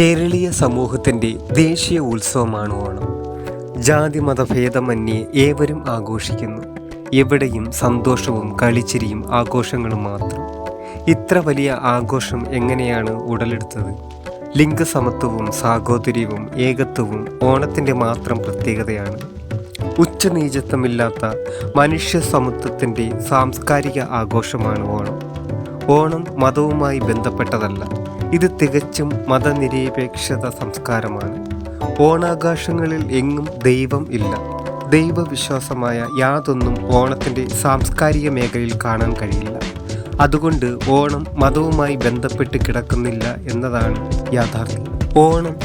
കേരളീയ സമൂഹത്തിൻ്റെ ദേശീയ ഉത്സവമാണ് ഓണം. ജാതിമതഭേദമന്യേ ഏവരും ആഘോഷിക്കുന്നു. എവിടെയും സന്തോഷവും കളിച്ചിരിയും ആഘോഷങ്ങളും മാത്രം. ഇത്ര വലിയ ആഘോഷം എങ്ങനെയാണ് ഉടലെടുത്തത്? ലിംഗസമത്വവും സാഹോദര്യവും ഏകത്വവും ഓണത്തിൻ്റെ മാത്രം പ്രത്യേകതയാണ്. ഉച്ചനീചത്വമില്ലാത്ത മനുഷ്യ സമത്വത്തിൻ്റെ സാംസ്കാരിക ആഘോഷമാണ് ഓണം. ഓണം മതവുമായി ബന്ധപ്പെട്ടതല്ല, ഇത് തികച്ചും മതനിരപേക്ഷത സംസ്കാരമാണ്. ഓണാഘോഷങ്ങളിൽ എങ്ങും ദൈവം ഇല്ല. ദൈവവിശ്വാസമായ യാതൊന്നും ഓണത്തിൻ്റെ സാംസ്കാരിക മേഖലയിൽ കാണാൻ കഴിയില്ല. അതുകൊണ്ട് ഓണം മതവുമായി ബന്ധപ്പെട്ട് കിടക്കുന്നില്ല എന്നതാണ് യാഥാർത്ഥ്യം. ഓണം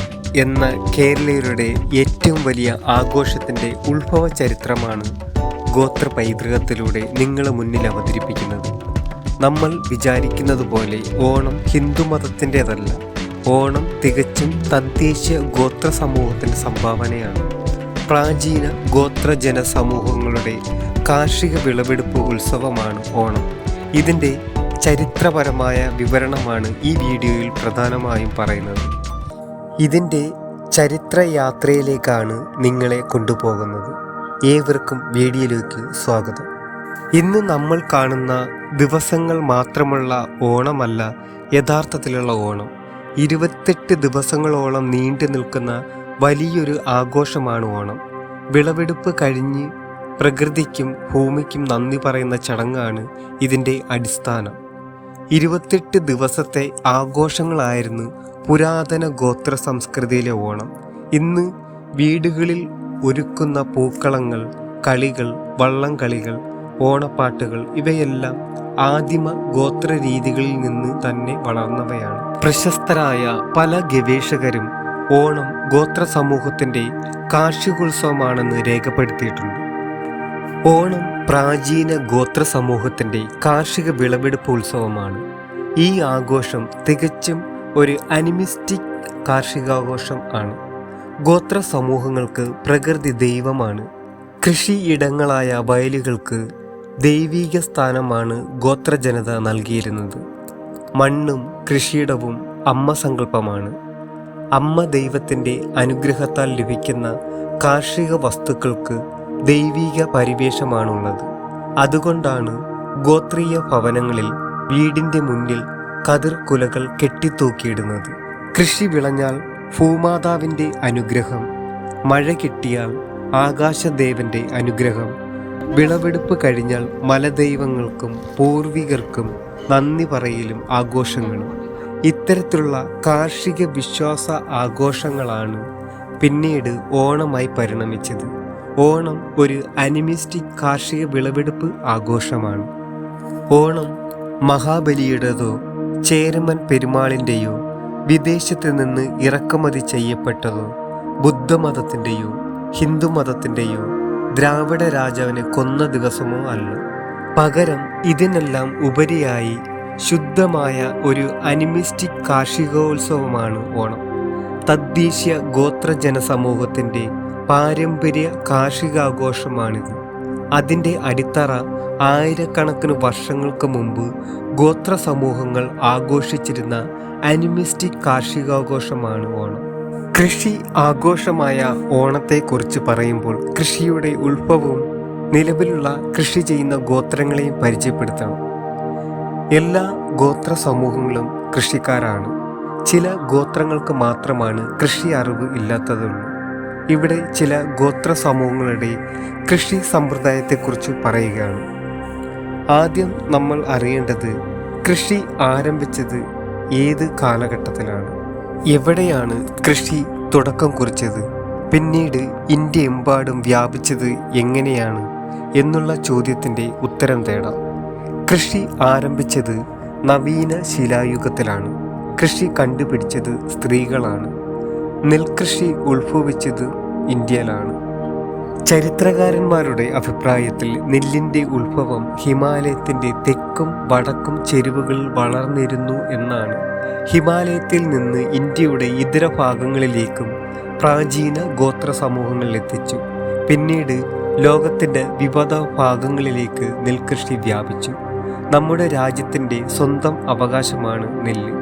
എന്ന കേരളീയരുടെ ഏറ്റവും വലിയ ആഘോഷത്തിൻ്റെ ഉത്ഭവ ചരിത്രമാണ് ഗോത്ര പൈതൃകത്തിലൂടെ നിങ്ങളെ മുന്നിൽ അവതരിപ്പിക്കുന്നത്. നമ്മൾ വിചാരിക്കുന്നത് പോലെ ഓണം ഹിന്ദുമതത്തിൻ്റെതല്ല. ഓണം തികച്ചും തദ്ദേശീയ ഗോത്ര സമൂഹത്തിൻ്റെ സംഭാവനയാണ്. പ്രാചീന ഗോത്ര ജനസമൂഹങ്ങളുടെ കാർഷിക വിളവെടുപ്പ് ഉത്സവമാണ് ഓണം. ഇതിൻ്റെ ചരിത്രപരമായ വിവരണമാണ് ഈ വീഡിയോയിൽ പ്രധാനമായും പറയുന്നത്. ഇതിൻ്റെ ചരിത്രയാത്രയിലേക്കാണ് നിങ്ങളെ കൊണ്ടുപോകുന്നത്. ഏവർക്കും വീഡിയോയിലേക്ക് സ്വാഗതം. ഇന്ന് നമ്മൾ കാണുന്ന ദിവസങ്ങൾ മാത്രമുള്ള ഓണമല്ല യഥാർത്ഥത്തിലുള്ള ഓണം. 28 ദിവസങ്ങളോളം നീണ്ടു നിൽക്കുന്ന വലിയൊരു ആഘോഷമാണ് ഓണം. വിളവെടുപ്പ് കഴിഞ്ഞ് പ്രകൃതിക്കും ഭൂമിക്കും നന്ദി പറയുന്ന ചടങ്ങാണ് ഇതിൻ്റെ അടിസ്ഥാനം. 28 ദിവസത്തെ ആഘോഷങ്ങളായിരുന്നു പുരാതന ഗോത്ര സംസ്കൃതിയിലെ ഓണം. ഇന്ന് വീടുകളിൽ ഒരുക്കുന്ന പൂക്കളങ്ങൾ, കളികൾ, വള്ളംകളികൾ, ഓണപ്പാട്ടുകൾ ഇവയെല്ലാം ആദിമ ഗോത്ര രീതികളിൽ നിന്ന് തന്നെ വളർന്നവയാണ്. പ്രശസ്തരായ പല ഗവേഷകരും ഓണം ഗോത്ര സമൂഹത്തിൻ്റെ കാർഷികോത്സവമാണെന്ന് രേഖപ്പെടുത്തിയിട്ടുണ്ട്. ഓണം പ്രാചീന ഗോത്ര സമൂഹത്തിൻ്റെ കാർഷിക വിളവെടുപ്പ് ഉത്സവമാണ്. ഈ ആഘോഷം തികച്ചും ഒരു അനിമിസ്റ്റിക് കാർഷികാഘോഷം ആണ്. ഗോത്ര സമൂഹങ്ങൾക്ക് പ്രകൃതി ദൈവമാണ്. കൃഷിയിടങ്ങളായ വയലുകൾക്ക് ദൈവീക സ്ഥാനമാണ് ഗോത്രജനത നൽകിയിരുന്നത്. മണ്ണും കൃഷിയിടവും അമ്മ സങ്കല്പമാണ്. അമ്മ ദൈവത്തിൻ്റെ അനുഗ്രഹത്താൽ ലഭിക്കുന്ന കാർഷിക വസ്തുക്കൾക്ക് ദൈവീക പരിവേഷമാണുള്ളത്. അതുകൊണ്ടാണ് ഗോത്രീയ ഭവനങ്ങളിൽ വീടിൻ്റെ മുന്നിൽ കതിർക്കുലകൾ കെട്ടിത്തൂക്കിയിടുന്നത്. കൃഷി വിളഞ്ഞാൽ ഭൂമാതാവിൻ്റെ അനുഗ്രഹം, മഴ കിട്ടിയാൽ ആകാശദേവൻ്റെ അനുഗ്രഹം, വിളവെടുപ്പ് കഴിഞ്ഞാൽ മലദൈവങ്ങൾക്കും പൂർവികർക്കും നന്ദി പറയലും ആഘോഷങ്ങളും. ഇത്തരത്തിലുള്ള കാർഷിക വിശ്വാസ ആഘോഷങ്ങളാണ് പിന്നീട് ഓണമായി പരിണമിച്ചത്. ഓണം ഒരു അനിമിസ്റ്റിക് കാർഷിക വിളവെടുപ്പ് ആഘോഷമാണ്. ഓണം മഹാബലിയുടേതോ ചേരമൻ പെരുമാളിൻ്റെയോ വിദേശത്ത് നിന്ന് ഇറക്കുമതി ചെയ്യപ്പെട്ടതോ ബുദ്ധമതത്തിൻ്റെയോ ഹിന്ദുമതത്തിൻ്റെയോ ദ്രാവിഡ രാജാവിനെ കൊന്ന ദിവസമോ അല്ല. പകരം ഇതിനെല്ലാം ഉപരിയായി ശുദ്ധമായ ഒരു അനിമിസ്റ്റിക് കാർഷികോത്സവമാണ് ഓണം. തദ്ദേശീയ ഗോത്ര ജനസമൂഹത്തിൻ്റെ പാരമ്പര്യ കാർഷികാഘോഷമാണിത്. അതിൻ്റെ അടിത്തറ ആയിരക്കണക്കിന് വർഷങ്ങൾക്ക് മുമ്പ് ഗോത്ര സമൂഹങ്ങൾ ആഘോഷിച്ചിരുന്ന അനിമിസ്റ്റിക് കാർഷികാഘോഷമാണ് ഓണം. കൃഷി ആഘോഷമായ ഓണത്തെക്കുറിച്ച് പറയുമ്പോൾ കൃഷിയുടെ ഉത്ഭവവും നിലവിലുള്ള കൃഷി ചെയ്യുന്ന ഗോത്രങ്ങളെയും പരിചയപ്പെടുത്തണം. എല്ലാ ഗോത്ര സമൂഹങ്ങളും കൃഷിക്കാരാണ്. ചില ഗോത്രങ്ങൾക്ക് മാത്രമാണ് കൃഷി അറിവ് ഇല്ലാത്തതുള്ളൂ. ഇവിടെ ചില ഗോത്ര സമൂഹങ്ങളുടെ കൃഷി സമ്പ്രദായത്തെക്കുറിച്ച് പറയുകയാണ്. ആദ്യം നമ്മൾ അറിയേണ്ടത് കൃഷി ആരംഭിച്ചത് ഏത് കാലഘട്ടത്തിലാണ്, എവിടെയാണ് കൃഷി തുടക്കം കുറിച്ചത്, പിന്നീട് ഇന്ത്യയെമ്പാടും വ്യാപിച്ചത് എങ്ങനെയാണ് എന്നുള്ള ചോദ്യത്തിൻ്റെ ഉത്തരം തേടാം. കൃഷി ആരംഭിച്ചത് നവീന ശിലായുഗത്തിലാണ്. കൃഷി കണ്ടുപിടിച്ചത് സ്ത്രീകളാണ്. നെൽകൃഷി ഉത്ഭവിച്ചത് ഇന്ത്യയിലാണ്. ചരിത്രകാരന്മാരുടെ അഭിപ്രായത്തിൽ നെല്ലിൻ്റെ ഉത്ഭവം ഹിമാലയത്തിൻ്റെ തെക്കും വടക്കും ചെരുവുകളിൽ വളർന്നിരുന്നു എന്നാണ്. ഹിമാലയത്തിൽ നിന്ന് ഇന്ത്യയുടെ ഇതര ഭാഗങ്ങളിലേക്കും പ്രാചീന ഗോത്ര സമൂഹങ്ങളിലെത്തിച്ചു. പിന്നീട് ലോകത്തിൻ്റെ വിവിധ ഭാഗങ്ങളിലേക്ക് നെൽകൃഷി വ്യാപിച്ചു. നമ്മുടെ രാജ്യത്തിൻ്റെ സ്വന്തം അവകാശമാണ് നെല്ല്.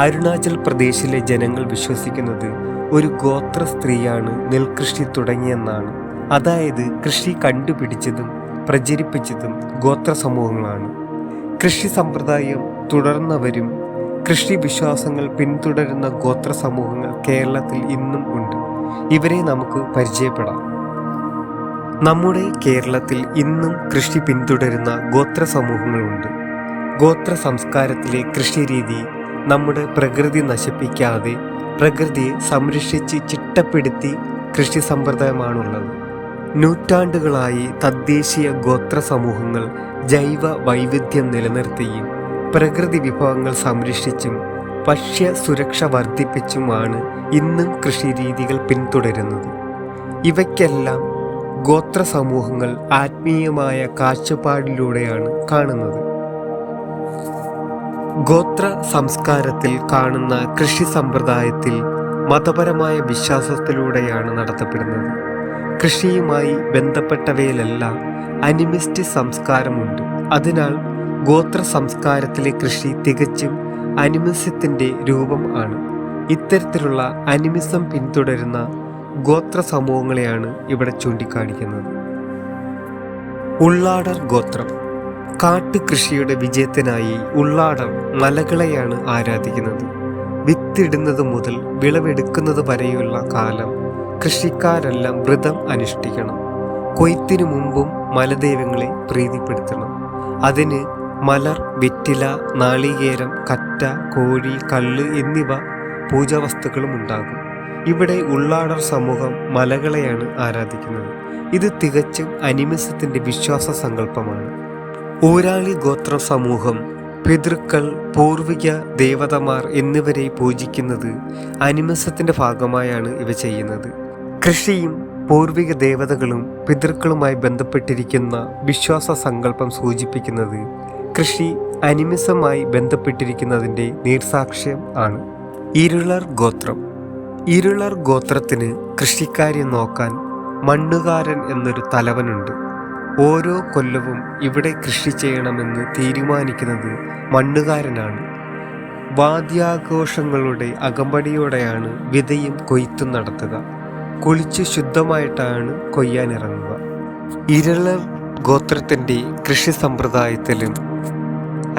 അരുണാചൽ പ്രദേശിലെ ജനങ്ങൾ വിശ്വസിക്കുന്നത് ഒരു ഗോത്ര സ്ത്രീയാണ് നെൽകൃഷി തുടങ്ങിയെന്നാണ്. അതായത് കൃഷി കണ്ടുപിടിച്ചതും പ്രചരിപ്പിച്ചതും ഗോത്ര സമൂഹങ്ങളാണ്. കൃഷി സമ്പ്രദായം തുടർന്നവരും കൃഷി വിശ്വാസങ്ങൾ പിന്തുടരുന്ന ഗോത്ര സമൂഹങ്ങൾ കേരളത്തിൽ ഇന്നും ഉണ്ട്. ഇവരെ നമുക്ക് പരിചയപ്പെടാം. നമ്മുടെ കേരളത്തിൽ ഇന്നും കൃഷി പിന്തുടരുന്ന ഗോത്ര സമൂഹങ്ങളുണ്ട്. ഗോത്ര സംസ്കാരത്തിലെ കൃഷിരീതി നമ്മുടെ പ്രകൃതി നശിപ്പിക്കാതെ പ്രകൃതിയെ സംരക്ഷിച്ച് ചിട്ടപ്പെടുത്തി കൃഷി സമ്പ്രദായമാണുള്ളത്. നൂറ്റാണ്ടുകളായി തദ്ദേശീയ ഗോത്ര സമൂഹങ്ങൾ ജൈവ വൈവിധ്യം നിലനിർത്തിയും പ്രകൃതി വിഭവങ്ങൾ സംരക്ഷിച്ചും ഭക്ഷ്യ സുരക്ഷ വർദ്ധിപ്പിച്ചുമാണ് ഇന്നും കൃഷിരീതികൾ പിന്തുടരുന്നത്. ഇവയ്ക്കെല്ലാം ഗോത്ര സമൂഹങ്ങൾ ആത്മീയമായ കാഴ്ചപ്പാടിലൂടെയാണ് കാണുന്നത്. ഗോത്ര സംസ്കാരത്തിൽ കാണുന്ന കൃഷി സമ്പ്രദായത്തിൽ മതപരമായ വിശ്വാസത്തിലൂടെയാണ് നടത്തപ്പെടുന്നത്. കൃഷിയുമായി ബന്ധപ്പെട്ടവയിലെല്ലാം അനിമിസ്റ്റ് സംസ്കാരമുണ്ട്. അതിനാൽ ഗോത്ര സംസ്കാരത്തിലെ കൃഷി തികച്ചും അനിമിസത്തിൻ്റെ രൂപം ആണ്. ഇത്തരത്തിലുള്ള അനിമിസം പിന്തുടരുന്ന ഗോത്ര സമൂഹങ്ങളെയാണ് ഇവിടെ ചൂണ്ടിക്കാണിക്കുന്നത്. ഉള്ളാടർ ഗോത്രം. കാട്ടുകൃഷിയുടെ വിജയത്തിനായി ഉള്ളാടർ മലകളെയാണ് ആരാധിക്കുന്നത്. വിത്തിടുന്നത് മുതൽ വിളവെടുക്കുന്നത് വരെയുള്ള കാലം കൃഷിക്കാരെല്ലാം വ്രതം അനുഷ്ഠിക്കണം. കൊയ്ത്തിനു മുമ്പും മലദൈവങ്ങളെ പ്രീതിപ്പെടുത്തണം. അതിന് മലർ, വെറ്റില, നാളികേരം, കറ്റ, കോഴി, കള്ള് എന്നിവ പൂജാവസ്തുക്കളും ഉണ്ടാകും. ഇവിടെ ഉള്ളാടർ സമൂഹം മലകളെയാണ് ആരാധിക്കുന്നത്. ഇത് തികച്ചും അനിമിസത്തിൻ്റെ വിശ്വാസ സങ്കല്പമാണ്. ഊരാളി ഗോത്ര സമൂഹം പിതൃക്കൾ, പൂർവിക ദേവതമാർ എന്നിവരെ പൂജിക്കുന്നത് അനിമിസത്തിൻ്റെ ഭാഗമായാണ് ഇവ ചെയ്യുന്നത്. കൃഷിയും പൂർവിക ദേവതകളും പിതൃക്കളുമായി ബന്ധപ്പെട്ടിരിക്കുന്ന വിശ്വാസ സങ്കല്പം സൂചിപ്പിക്കുന്നത് കൃഷി അനിമിസമായി ബന്ധപ്പെട്ടിരിക്കുന്നതിൻ്റെ നീർസാക്ഷ്യം ആണ്. ഇരുളർ ഗോത്രം. ഇരുളർ ഗോത്രത്തിന് കൃഷിക്കാര്യം നോക്കാൻ മണ്ണുകാരൻ എന്നൊരു തലവനുണ്ട്. ഓരോ കൊല്ലവും ഇവിടെ കൃഷി ചെയ്യണമെന്ന് തീരുമാനിക്കുന്നത് മണ്ണുകാരനാണ്. വാദ്യാഘോഷങ്ങളുടെ അകമ്പടിയോടെയാണ് വിതയും കൊയ്ത്തും നടത്തുക. കുളിച്ച് ശുദ്ധമായിട്ടാണ് കൊയ്യാനിറങ്ങുക. ഇരുളർ ഗോത്രത്തിൻ്റെ കൃഷി സമ്പ്രദായത്തിലും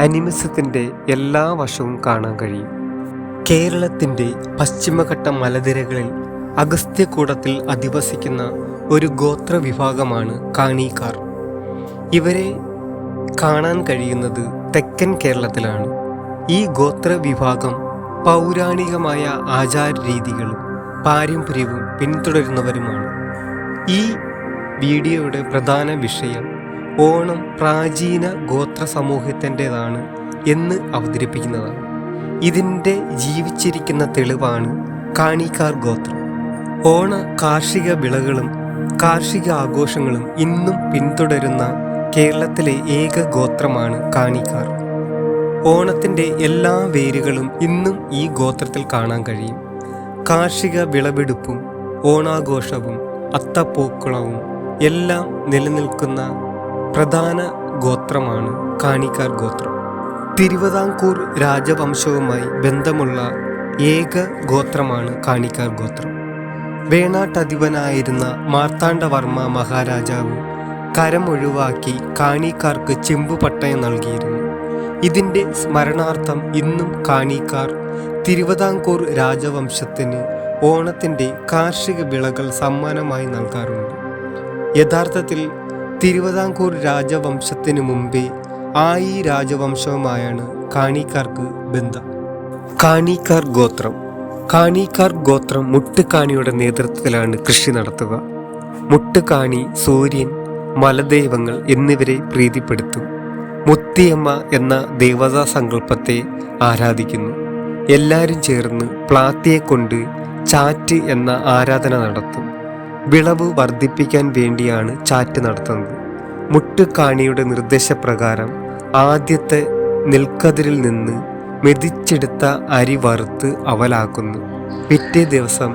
അനിമിസത്തിൻ്റെ എല്ലാ വശവും കാണാൻ കഴിയും. കേരളത്തിൻ്റെ പശ്ചിമഘട്ട മലനിരകളിൽ അഗസ്ത്യകൂടത്തിൽ അധിവസിക്കുന്ന ഒരു ഗോത്ര വിഭാഗമാണ് കാണിക്കാർ. ഇവരെ കാണാൻ കഴിയുന്നത് തെക്കൻ കേരളത്തിലാണ്. ഈ ഗോത്ര വിഭാഗം പൗരാണികമായ ആചാരരീതികളും പാരമ്പര്യവും പിന്തുടരുന്നവരുമാണ്. ഈ വീഡിയോയുടെ പ്രധാന വിഷയം ഓണം പ്രാചീന ഗോത്ര സമൂഹത്തിൻ്റെതാണ് എന്ന് അവതരിപ്പിക്കുന്നതാണ്. ഇതിൻ്റെ ജീവിച്ചിരിക്കുന്ന തെളിവാണ് കാണിക്കാർ ഗോത്രം. ഓണ കാർഷിക വിളകളും കാർഷിക ആഘോഷങ്ങളും ഇന്നും പിന്തുടരുന്ന കേരളത്തിലെ ഏക ഗോത്രമാണ് കാണിക്കാർ. ഓണത്തിൻ്റെ എല്ലാ വേരുകളും ഇന്നും ഈ ഗോത്രത്തിൽ കാണാൻ കഴിയും. കാർഷിക വിളവെടുപ്പും ഓണാഘോഷവും അത്തപ്പൂക്കളവും എല്ലാം നിലനിൽക്കുന്ന പ്രധാന ഗോത്രമാണ് കാണിക്കാർ ഗോത്രം. തിരുവിതാംകൂർ രാജവംശവുമായി ബന്ധമുള്ള ഏക ഗോത്രമാണ് കാണിക്കാർ ഗോത്രം. വേണാട്ടധിപനായിരുന്ന മാർത്താണ്ഡവർമ്മ മഹാരാജാവ് കരമൊഴിവാക്കി കാണിക്കാർക്ക് ചെമ്പുപട്ടയം നൽകിയിരുന്നു. ഇതിൻ്റെ സ്മരണാർത്ഥം ഇന്നും കാണിക്കാർ തിരുവിതാംകൂർ രാജവംശത്തിന് ഓണത്തിൻ്റെ കാർഷിക വിളകൾ സമ്മാനമായി നൽകാറുണ്ട്. യഥാർത്ഥത്തിൽ തിരുവിതാംകൂർ രാജവംശത്തിന് മുമ്പേ ആയി രാജവംശവുമായാണ് കാണിക്കാർക്ക് ബന്ധം. കാണിക്കാർ ഗോത്രം. കാണിക്കാർ ഗോത്രം മുട്ടുകാണിയുടെ നേതൃത്വത്തിലാണ് കൃഷി നടത്തുക. മുട്ടുകാണി സൂര്യൻ, മലദൈവങ്ങൾ എന്നിവരെ പ്രീതിപ്പെടുത്തും. മുത്തിയമ്മ എന്ന ദേവതാ സങ്കല്പത്തെ ആരാധിക്കുന്നു. എല്ലാവരും ചേർന്ന് പ്ലാത്തിയെ കൊണ്ട് ചാറ്റ് എന്ന ആരാധന നടത്തും. വിളവ് വർദ്ധിപ്പിക്കാൻ വേണ്ടിയാണ് ചാറ്റ് നടത്തുന്നത്. മുട്ടുകാണിയുടെ നിർദ്ദേശപ്രകാരം ആദ്യത്തെ നെൽക്കതിരിൽ നിന്ന് മെതിച്ചെടുത്ത അരി വറുത്ത് അവലാക്കുന്നു. പിറ്റേ ദിവസം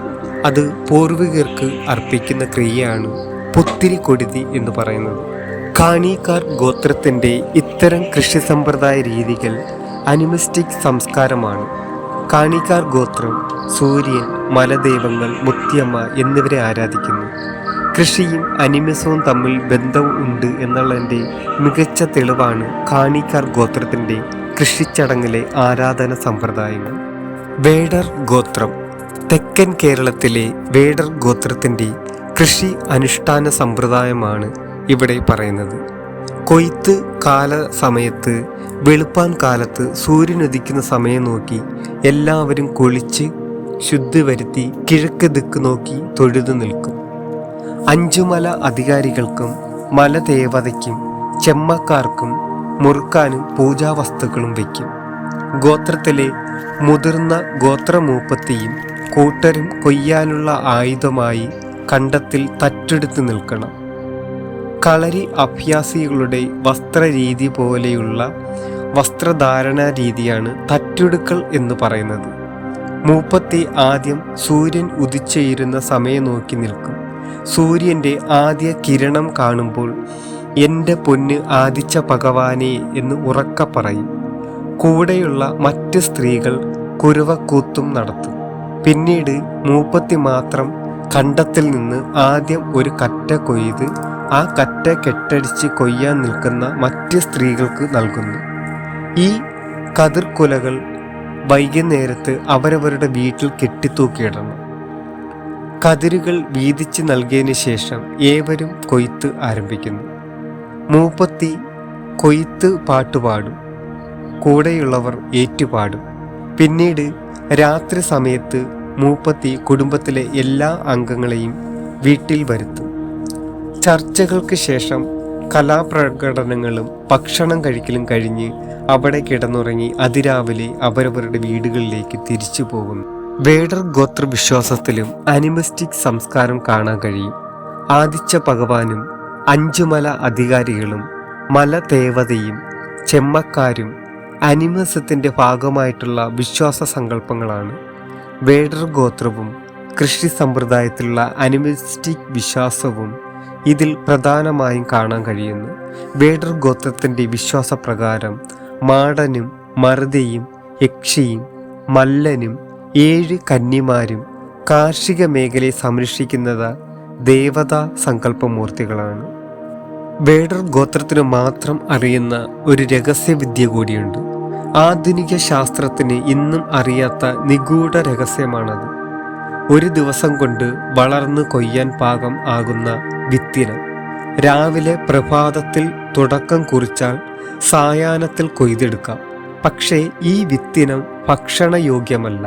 അത് പൂർവികർക്ക് അർപ്പിക്കുന്ന ക്രിയയാണ് പുത്തിരി കൊടിതി എന്ന് പറയുന്നത്. കാണിക്കാർ ഗോത്രത്തിൻ്റെ ഇത്തരം കൃഷി സമ്പ്രദായ രീതികൾ അനിമിസ്റ്റിക് സംസ്കാരമാണ്. കാണിക്കാർ ഗോത്രം സൂര്യൻ, മലദൈവങ്ങൾ, മുത്തിയമ്മ എന്നിവരെ ആരാധിക്കുന്നു. കൃഷിയും അനിമിസവും തമ്മിൽ ബന്ധം ഉണ്ട് എന്നുള്ളതിൻ്റെ മികച്ച തെളിവാണ് കാണിക്കാർ ഗോത്രത്തിൻ്റെ കൃഷിച്ചടങ്ങിലെ ആരാധന സമ്പ്രദായങ്ങൾ. വേടർ ഗോത്രം തെക്കൻ കേരളത്തിലെ വേടർ ഗോത്രത്തിൻ്റെ കൃഷി അനുഷ്ഠാന സമ്പ്രദായമാണ് ഇവിടെ പറയുന്നത്. കൊയ്ത്ത് കാല സമയത്ത് വെളുപ്പാൻ കാലത്ത് സൂര്യൻ ഉദിക്കുന്ന സമയം നോക്കി എല്ലാവരും കുളിച്ച് ശുദ്ധി വരുത്തി കിഴക്ക് ദിക്ക് നോക്കി തൊഴുതു നിൽക്കും. 5 മല അധികാരികൾക്കും മലദേവതയ്ക്കും ചെമ്മക്കാർക്കും മുറുക്കാനും പൂജാവസ്തുക്കളും വയ്ക്കും. ഗോത്രത്തിലെ മുതിർന്ന ഗോത്രമൂപ്പത്തിയും കൂട്ടരും കൊയ്യാനുള്ള ആയുധമായി കണ്ടത്തിൽ തറ്റെടുത്ത് നിൽക്കണം. കളരി അഭ്യാസികളുടെ വസ്ത്രരീതി പോലെയുള്ള വസ്ത്രധാരണാ രീതിയാണ് തറ്റെടുക്കൽ എന്ന് പറയുന്നത്. മൂപ്പത്തി ആദ്യം സൂര്യൻ ഉദിച്ചുയരുന്ന സമയം നോക്കി നിൽക്കും. സൂര്യൻ്റെ ആദ്യ കിരണം കാണുമ്പോൾ എൻ്റെ പൊന്ന് ആദിച്ച ഭഗവാനെ എന്ന് ഉറക്കെ പറയും. കൂടെയുള്ള മറ്റ് സ്ത്രീകൾ കുരുവക്കൂത്തും നടത്തും. പിന്നീട് മൂപ്പത്തി മാത്രം കണ്ടത്തിൽ നിന്ന് ആദ്യം ഒരു കറ്റ കൊയ്ത് ആ കറ്റ കെട്ടടിച്ച് കൊയ്യാൻ നിൽക്കുന്ന മറ്റ് സ്ത്രീകൾക്ക് നൽകുന്നു. ഈ കതിർക്കുലകൾ വൈകുന്നേരത്ത് അവരവരുടെ വീട്ടിൽ കെട്ടിത്തൂക്കിയിടണം. കതിരുകൾ വീതിച്ച് നൽകിയതിന് ശേഷം ഏവരും കൊയ്ത്ത് ആരംഭിക്കുന്നു. മൂപ്പത്തി കൊയ്ത്ത് പാട്ടുപാടും, കൂടെയുള്ളവർ ഏറ്റുപാടും. പിന്നീട് രാത്രി സമയത്ത് മൂപ്പത്തി കുടുംബത്തിലെ എല്ലാ അംഗങ്ങളെയും വീട്ടിൽ വരുത്തും. ചർച്ചകൾക്ക് ശേഷം കലാപ്രകടനങ്ങളും ഭക്ഷണം കഴിക്കലും കഴിഞ്ഞ് അവിടെ കിടന്നുറങ്ങി അതിരാവിലെ അവരവരുടെ വീടുകളിലേക്ക് തിരിച്ചു പോകുന്നു. വേടർ ഗോത്ര വിശ്വാസത്തിലും അനിമിസ്റ്റിക് സംസ്കാരം കാണാൻ കഴിയും. ആദിച്ച ഭഗവാനും 5 മല അധികാരികളും മലദേവതയും ചെമ്മക്കാരും അനിമിസത്തിൻ്റെ ഭാഗമായിട്ടുള്ള വിശ്വാസ സങ്കല്പങ്ങളാണ്. വേടർ ഗോത്രവും കൃഷി സമ്പ്രദായത്തിലുള്ള അനിമിസ്റ്റിക് വിശ്വാസവും ഇതിൽ പ്രധാനമായും കാണാൻ കഴിയുന്നു. വേടർ ഗോത്രത്തിൻ്റെ വിശ്വാസപ്രകാരം മാടനും മറുതയും യക്ഷിയും മല്ലനും 7 കന്യമാരും കാർഷിക മേഖലയെ സംരക്ഷിക്കുന്നത് ദേവതാ സങ്കല്പമൂർത്തികളാണ്. വേടർ ഗോത്രത്തിന് മാത്രം അറിയുന്ന ഒരു രഹസ്യവിദ്യ കൂടിയുണ്ട്. ആധുനിക ശാസ്ത്രത്തിന് ഇന്നും അറിയാത്ത നിഗൂഢ രഹസ്യമാണത്. ഒരു ദിവസം കൊണ്ട് വളർന്നു കൊയ്യാൻ പാകം ആകുന്ന വിത്തിനം രാവിലെ പ്രഭാതത്തിൽ തുടക്കം കുറിച്ചാൽ സായാഹ്നത്തിൽ കൊയ്തെടുക്കാം. പക്ഷേ ഈ വിത്തിനം ഭക്ഷണയോഗ്യമല്ല,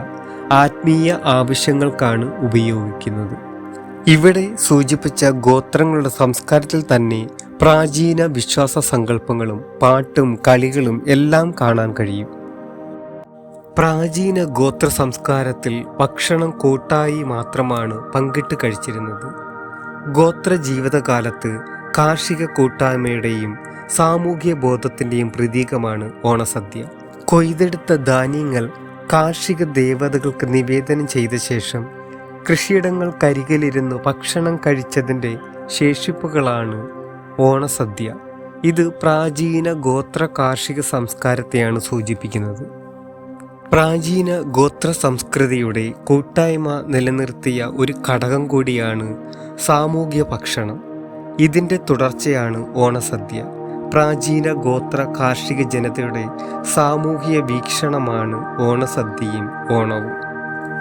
ആത്മീയ ആവശ്യങ്ങൾക്കാണ് ഉപയോഗിക്കുന്നത്. ഇവിടെ സൂചിപ്പിച്ച ഗോത്രങ്ങളുടെ സംസ്കാരത്തിൽ തന്നെ പ്രാചീന വിശ്വാസ സങ്കല്പങ്ങളും പാട്ടും കളികളും എല്ലാം കാണാൻ കഴിയും. പ്രാചീന ഗോത്ര സംസ്കാരത്തിൽ ഭക്ഷണം കൂട്ടായി മാത്രമാണ് പങ്കിട്ട് കഴിച്ചിരുന്നത്. ഗോത്ര ജീവിതകാലത്ത് കാർഷിക കൂട്ടായ്മയുടെയും സാമൂഹ്യ ബോധത്തിൻ്റെയും പ്രതീകമാണ് ഓണസദ്യ. കൊയ്തെടുത്ത ധാന്യങ്ങൾ കാർഷിക ദേവതകൾക്ക് നിവേദനം ചെയ്ത ശേഷം കൃഷിയിടങ്ങൾക്കരികിലിരുന്ന് ഭക്ഷണം കഴിച്ചതിൻ്റെ ശേഷിപ്പുകളാണ് ഓണസദ്യ. ഇത് പ്രാചീന ഗോത്ര കാർഷിക സംസ്കാരത്തെയാണ് സൂചിപ്പിക്കുന്നത്. പ്രാചീന ഗോത്ര സംസ്കൃതിയുടെ കൂട്ടായ്മ നിലനിർത്തിയ ഒരു ഘടകം കൂടിയാണ് സാമൂഹ്യ ഭക്ഷണം. ഇതിൻ്റെ തുടർച്ചയാണ് ഓണസദ്യ. പ്രാചീന ഗോത്ര കാർഷിക ജനതയുടെ സാമൂഹിക വീക്ഷണമാണ് ഓണസദ്യയും ഓണവും.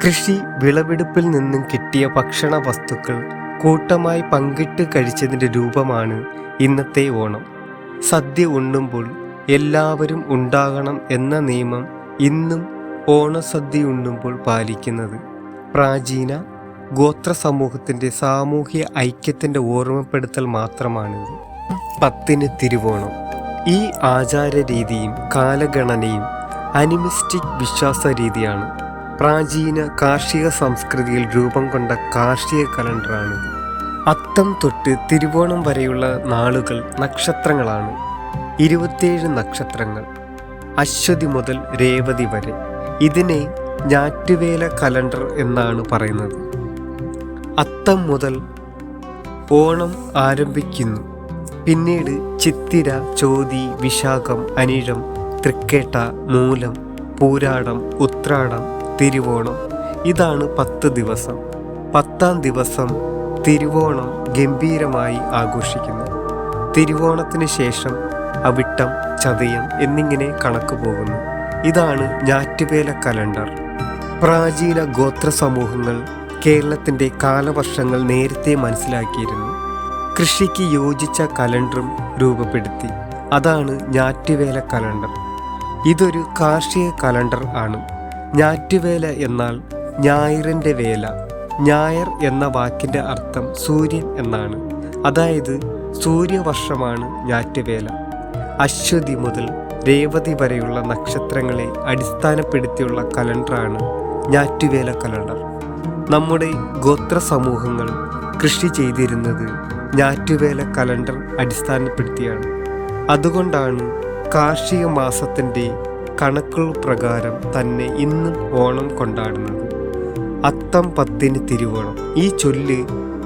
കൃഷി വിളവെടുപ്പിൽ നിന്നും കിട്ടിയ ഭക്ഷണ വസ്തുക്കൾ കൂട്ടമായി പങ്കിട്ട് കഴിച്ചതിൻ്റെ രൂപമാണ് ഇന്നത്തെ ഓണം. സദ്യ ഉണ്ണുമ്പോൾ എല്ലാവരും ഉണ്ടാകണം എന്ന നിയമം ഇന്നും ഓണസദ്യ ഉണ്ണുമ്പോൾ പാലിക്കുന്നത് പ്രാചീന ഗോത്ര സമൂഹത്തിൻ്റെ സാമൂഹ്യ ഐക്യത്തിൻ്റെ ഓർമ്മപ്പെടുത്തൽ മാത്രമാണിത്. 10 തിരുവോണം. ഈ ആചാര രീതിയും കാലഗണനയും അനിമിസ്റ്റിക് വിശ്വാസ രീതിയാണ്. പ്രാചീന കാർഷിക സംസ്കൃതിയിൽ രൂപം കൊണ്ട കാർഷിക കലണ്ടറാണ്. അത്തം തൊട്ട് തിരുവോണം വരെയുള്ള നാളുകൾ നക്ഷത്രങ്ങളാണ്. 27 നക്ഷത്രങ്ങൾ. അശ്വതി മുതൽ രേവതി വരെ. ഇതിനെ ഞാറ്റുവേല കലണ്ടർ എന്നാണ് പറയുന്നത്. അത്തം മുതൽ ഓണം ആരംഭിക്കുന്നു. പിന്നീട് ചിത്തിര, ചോതി, വിശാഖം, അനിഴം, തൃക്കേട്ട, മൂലം, പൂരാടം, ഉത്രാടം, തിരുവോണം. ഇതാണ് 10 ദിവസം. 10ാം ദിവസം തിരുവോണം ഗംഭീരമായി ആഘോഷിക്കുന്നു. തിരുവോണത്തിന് ശേഷം അവിട്ടം, ചതയം എന്നിങ്ങനെ കണക്ക് പോകുന്നു. ഇതാണ് ഞാറ്റുവേല കലണ്ടർ. പ്രാചീന ഗോത്ര സമൂഹങ്ങൾ കേരളത്തിൻ്റെ കാലവർഷങ്ങൾ നേരത്തെ മനസ്സിലാക്കിയിരുന്നു. കൃഷിക്ക് യോജിച്ച കലണ്ടറും രൂപപ്പെടുത്തി. അതാണ് ഞാറ്റുവേല കലണ്ടർ. ഇതൊരു കാർഷിക കലണ്ടർ ആണ്. ഞാറ്റുവേല എന്നാൽ ഞായറിൻ്റെ വേല. ഞായർ എന്ന വാക്കിൻ്റെ അർത്ഥം സൂര്യൻ എന്നാണ്. അതായത് സൂര്യവർഷമാണ് ഞാറ്റുവേല. അശ്വതി മുതൽ രേവതി വരെയുള്ള നക്ഷത്രങ്ങളെ അടിസ്ഥാനപ്പെടുത്തിയുള്ള കലണ്ടറാണ് ഞാറ്റുവേല കലണ്ടർ. നമ്മുടെ ഗോത്ര സമൂഹങ്ങൾ കൃഷി ചെയ്തിരുന്നത് ഞാറ്റുവേല കലണ്ടർ അടിസ്ഥാനപ്പെടുത്തിയാണ്. അതുകൊണ്ടാണ് കാർഷിക മാസത്തിൻ്റെ കണക്കുകൾ പ്രകാരം തന്നെ ഇന്നും ഓണം കൊണ്ടാടുന്നത്. അത്തം 10-ന് തിരുവോണം. ഈ ചൊല്ല്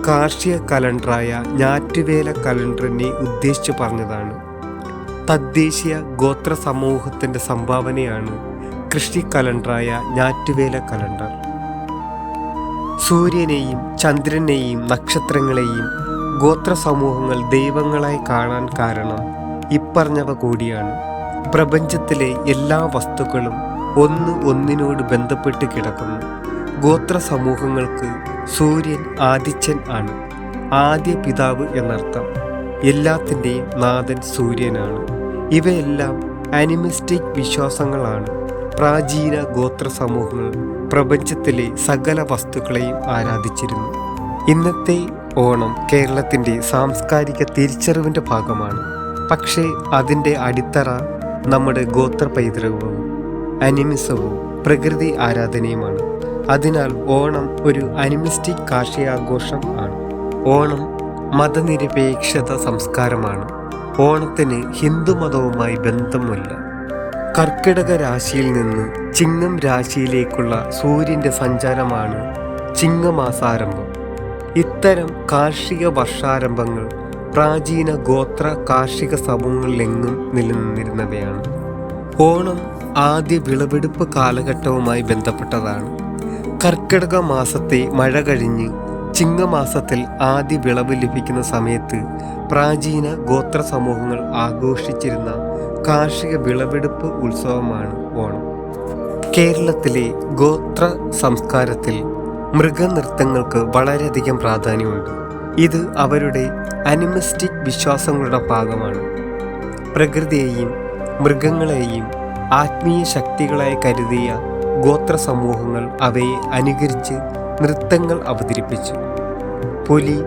കാർഷിക കലണ്ടറായ ഞാറ്റുവേല കലണ്ടറിനെ ഉദ്ദേശിച്ചു പറഞ്ഞതാണ്. തദ്ദേശീയ ഗോത്ര സമൂഹത്തിൻ്റെ സംഭാവനയാണ് കൃഷി കലണ്ടറായ ഞാറ്റുവേല കലണ്ടർ. സൂര്യനെയും ചന്ദ്രനെയും നക്ഷത്രങ്ങളെയും ഗോത്ര സമൂഹങ്ങൾ ദൈവങ്ങളായി കാണാൻ കാരണം ഇപ്പറഞ്ഞവ കൂടിയാണ്. പ്രപഞ്ചത്തിലെ എല്ലാ വസ്തുക്കളും ഒന്നിനോട് ബന്ധപ്പെട്ട് കിടക്കുന്നു. ഗോത്ര സമൂഹങ്ങൾക്ക് സൂര്യൻ ആദിത്യൻ ആണ്. ആദ്യ പിതാവ് എന്നർത്ഥം. എല്ലാത്തിൻ്റെയും നാഥൻ സൂര്യനാണ്. ഇവയെല്ലാം ആനിമിസ്റ്റിക് വിശ്വാസങ്ങളാണ്. പ്രാചീന ഗോത്ര സമൂഹങ്ങൾ പ്രപഞ്ചത്തിലെ സകല വസ്തുക്കളെയും ആരാധിച്ചിരുന്നു. ഇന്നത്തെ ഓണം കേരളത്തിൻ്റെ സാംസ്കാരിക തിരിച്ചറിവിൻ്റെ ഭാഗമാണ്. പക്ഷേ അതിൻ്റെ അടിത്തറ നമ്മുടെ ഗോത്ര പൈതൃകവും അനിമിസവും പ്രകൃതി ആരാധനയുമാണ്. അതിനാൽ ഓണം ഒരു അനിമിസ്റ്റിക് കാർഷികാഘോഷം ആണ്. ഓണം മതനിരപേക്ഷത സംസ്കാരമാണ്. ഓണത്തിന് ഹിന്ദുമതവുമായി ബന്ധമില്ല. കർക്കിടക രാശിയിൽ നിന്ന് ചിങ്ങം രാശിയിലേക്കുള്ള സൂര്യൻ്റെ സഞ്ചാരമാണ് ചിങ്ങമാസാരംഭം. ഇത്തരം കാർഷിക വർഷാരംഭങ്ങൾ പ്രാചീന ഗോത്ര കാർഷിക സമൂഹങ്ങളിലെങ്ങും നിലനിന്നിരുന്നവയാണ്. ഓണം ആദ്യ വിളവെടുപ്പ് കാലഘട്ടവുമായി ബന്ധപ്പെട്ടതാണ്. കർക്കിടക മാസത്തെ മഴ കഴിഞ്ഞ് ചിങ്ങമാസത്തിൽ ആദ്യ വിളവ് ലഭിക്കുന്ന സമയത്ത് പ്രാചീന ഗോത്ര സമൂഹങ്ങൾ ആഘോഷിച്ചിരുന്ന കാർഷിക വിളവെടുപ്പ് ഉത്സവമാണ് ഓണം. കേരളത്തിലെ ഗോത്ര സംസ്കാരത്തിൽ മൃഗനൃത്തങ്ങൾക്ക് വളരെയധികം പ്രാധാന്യമുണ്ട്. ഇത് അവരുടെ അനിമിസ്റ്റിക് വിശ്വാസങ്ങളുടെ ഭാഗമാണ്. പ്രകൃതിയെയും മൃഗങ്ങളെയും ആത്മീയ ശക്തികളായി കരുതിയ ഗോത്ര സമൂഹങ്ങൾ അവയെ അനുകരിച്ച് നൃത്തങ്ങൾ അവതരിപ്പിച്ചു. പുലി,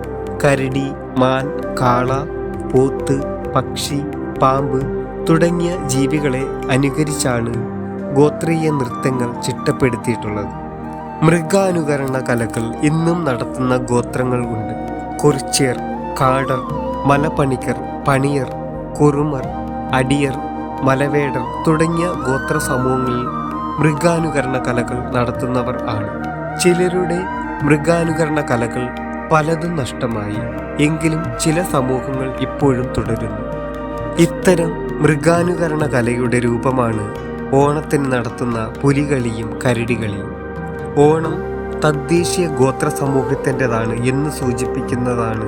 കരടി, മാൻ, കാള, പോത്ത്, പക്ഷി, പാമ്പ് തുടങ്ങിയ ജീവികളെ അനുകരിച്ചാണ് ഗോത്രീയ നൃത്തങ്ങൾ ചിട്ടപ്പെടുത്തിയിട്ടുള്ളത്. മൃഗാനുകരണ കലകൾ ഇന്നും നടത്തുന്ന ഗോത്രങ്ങൾ ഉണ്ട്. കുറിച്യർ, കാടർ, മലപ്പണിക്കർ, പണിയർ, കുറുമർ, അടിയർ, മലവേടർ തുടങ്ങിയ ഗോത്ര സമൂഹങ്ങളിൽ മൃഗാനുകരണ കലകൾ നടത്തുന്നവർ ആണ്. ചിലരുടെ മൃഗാനുകരണ കലകൾ പലതും നഷ്ടമായി. എങ്കിലും ചില സമൂഹങ്ങൾ ഇപ്പോഴും തുടരുന്നു. ഇത്തരം മൃഗാനുകരണ കലയുടെ രൂപമാണ് ഓണത്തിന് നടത്തുന്ന പുലികളിയും കരടികളിയും. ഓണം തദ്ദേശീയ ഗോത്ര സമൂഹത്തിൻ്റെതാണ് എന്ന് സൂചിപ്പിക്കുന്നതാണ്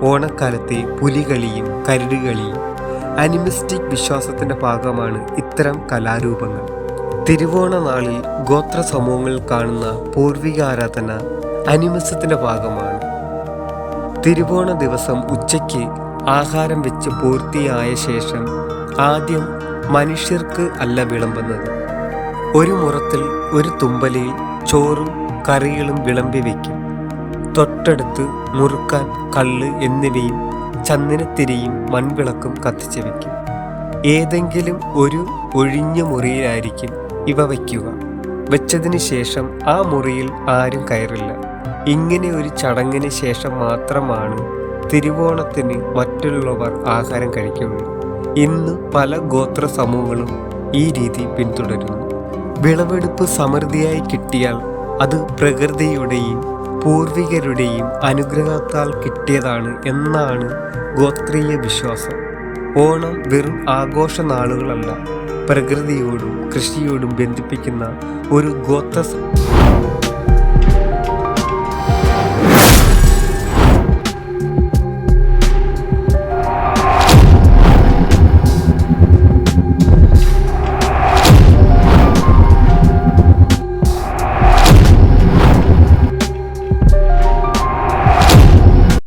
ഓണക്കാലത്തെ പുലികളിയും കരടികളിയും. അനിമിസ്റ്റിക് വിശ്വാസത്തിൻ്റെ ഭാഗമാണ് ഇത്തരം കലാരൂപങ്ങൾ. തിരുവോണ നാളിൽ ഗോത്ര സമൂഹങ്ങളിൽ കാണുന്ന പൂർവിക ആരാധന അനിമിസത്തിൻ്റെ ഭാഗമാണ്. തിരുവോണ ദിവസം ഉച്ചയ്ക്ക് ആഹാരം വെച്ച് പൂർത്തിയായ ശേഷം ആദ്യം മനുഷ്യർക്ക് അല്ല വിളമ്പുന്നത്. ഒരു മുറത്തിൽ ഒരു തുമ്പലയിൽ ചോറും കറികളും വിളമ്പി വയ്ക്കും. തൊട്ടടുത്ത് മുറുക്കാൻ, കള്ള് എന്നിവയും ചന്ദനത്തിരിയും മൺവിളക്കും കത്തിച്ച് വയ്ക്കും. ഏതെങ്കിലും ഒരു ഒഴിഞ്ഞ മുറിയിലായിരിക്കും ഇവ വയ്ക്കുക. വെച്ചതിന് ശേഷം ആ മുറിയിൽ ആരും കയറില്ല. ഇങ്ങനെ ഒരു ചടങ്ങിന് ശേഷം മാത്രമാണ് തിരുവോണത്തിന് മറ്റുള്ളവർ ആഹാരം കഴിക്കുകയുള്ളൂ. ഇന്ന് പല ഗോത്ര സമൂഹങ്ങളും ഈ രീതി പിന്തുടരുന്നു. വിളവെടുപ്പ് സമൃദ്ധിയായി കിട്ടിയാൽ അത് പ്രകൃതിയുടെയും പൂർവികരുടെയും അനുഗ്രഹത്താൽ കിട്ടിയതാണ് എന്നാണ് ഗോത്രീയ വിശ്വാസം. ഓണം വെറും ആഘോഷ നാളുകളല്ല, പ്രകൃതിയോടും കൃഷിയോടും ബന്ധിപ്പിക്കുന്ന ഒരു